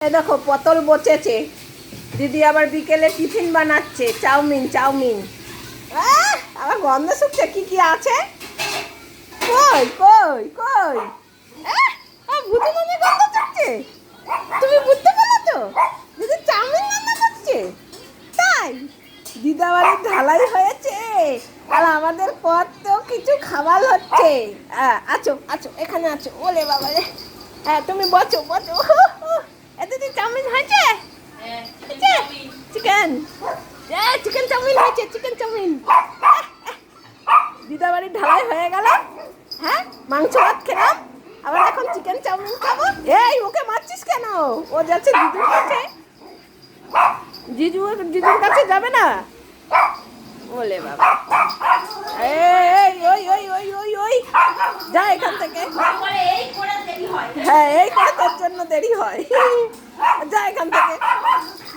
এই দেখো পটল বচেছে, দিদি আবার বিকেলে টিফিন বানাচ্ছে, চাউমিন চাউমিন। আবার গন্ধ শুকছে, কি কি আছে? কই কই কই? ভূতে মনে গন্ধ শুকছে, তুমি বুঝতে পারছো? দিদি চাউমিন রান্না করছে, তাই দিদাবাড়ির ঢালাই হয়েছে আর আমাদের কত কিছু খাবার হচ্ছে। আছো আছো, এখানে আছো, ওলে বাবা রে। হ্যাঁ তুমি বচো বচো। দিদি চাউমিন হয়েছে, চিকেন চিকেন চাউমিন হয়েছে, চিকেন চাউমিন। দিদাবাড়ির ঢালাই হয়ে গেল। হ্যাঁ, মাংস ভাত খেলাম, আবার এখন চিকেন চাউমিন খাবো। এই ওকে মারছিস কেন? ও যাচ্ছে দিদুর কাছে, জিজুর কাছে যাবে না? বলে বাবা, এই ওই ওই ওই ওই ওই যা এখান থেকে। হ্যাঁ, এই করে তোর জন্য দেরি হয়, যা এখান থেকে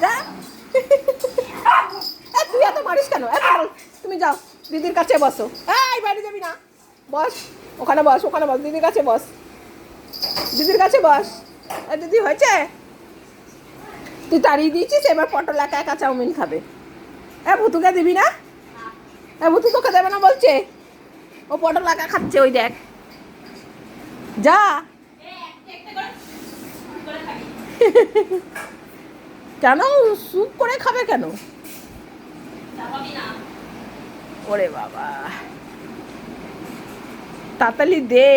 যা। তুই এত মারিস কেন? তুমি যাও দিদির কাছে বসো। এই বাড়ি যাবি না, বস ওখানে, বস ওখানে, বস দিদির কাছে বস, দিদির কাছে বস। দিদি হয়েছে, তুই তাড়িয়ে দিয়েছিস, এবার পটল একা একা চাউমিন খাবে। ভুতুকে দিবি না? ভুতু তোকে দেবে না বলছে, ও পটল একা খাচ্ছে, ওই দেখ, যা। কেন স্যুপ করে খাবে কেন? ওরে বাবা, তাড়াতাড়ি দে।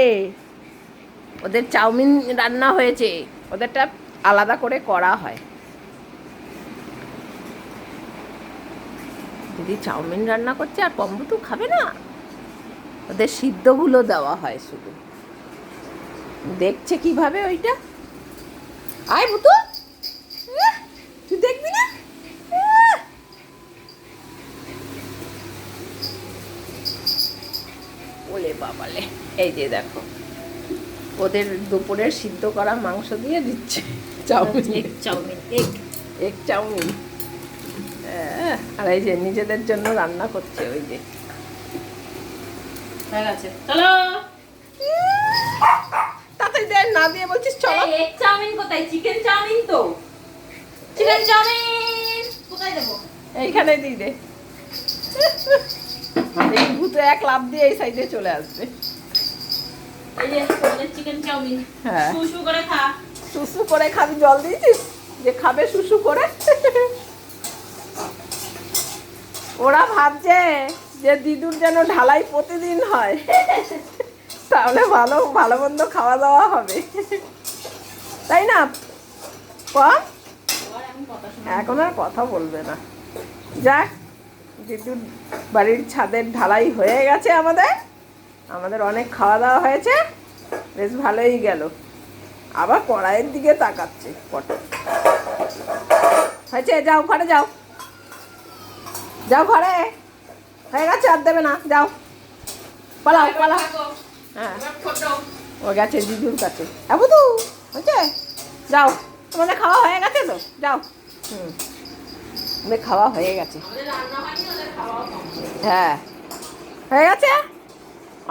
ওদের চাউমিন রান্না হয়েছে, ওদেরটা আলাদা করে করা হয়। দিদি চাউমিন রান্না করছে আর পম্বুতু খাবে না, ওদের সিদ্ধগুলো দেওয়া হয় শুধু। দেখছে কিভাবে ওইটা। আয় বুতু, তুই দেখবি না? ওলে বাবালে, এই যে দেখো ওদের দুপুরের সিদ্ধ করা মাংস দিয়ে দিচ্ছে চাউমিন, চাউমিন এগ চাউমিন। আর এই যে নিজেদের জন্য রান্না করছে, ওই যে চলো। তাড়াতাড়ি দে, না দিয়ে বলছিস চলো। এগ চাউমিন কোথায়? চিকেন চাউমিন তো, চিকেন চাউমিন কোথায় দেবো? এইখানে দিয়ে দে। এই ভূতে এক লাফ দিয়ে এই সাইডে চলে আসবে। এই যে তোমাদের চিকেন চাউমিন। হ্যাঁ, সুসু করে খা। সুসু করে খাবি? জল দিয়েছিস যে খাবে সুসু করে? ওরা ভাবছে যে দিদুর যেন ঢালাই প্রতিদিন হয়, তাহলে ভালো ভালো মন্দ খাওয়া দাওয়া হবে, তাই না? কম এখন আর কথা বলবে না। যাক, দিদুর বাড়ির ছাদের ঢালাই হয়ে গেছে, আমাদের অনেক খাওয়া দাওয়া হয়েছে, বেশ ভালোই গেল। আবার কড়াইয়ের দিকে তাকাচ্ছে পটল। হয়েছে, যাও ঘরে যাও, যাও ঘরে, হয়ে গেছে, আর দেবে না, যাও পালাও পালাও। হ্যাঁ, ও গেছে দিদুর কাছে। বুধু হয়েছে, যাও, তোমাদের খাওয়া হয়ে গেছে তো, যাও। ওদের খাওয়া হয়ে গেছে। হ্যাঁ, হয়ে গেছে,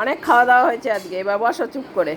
অনেক খাওয়া দাওয়া হয়েছে আজকে। এবার বসো চুপ করে।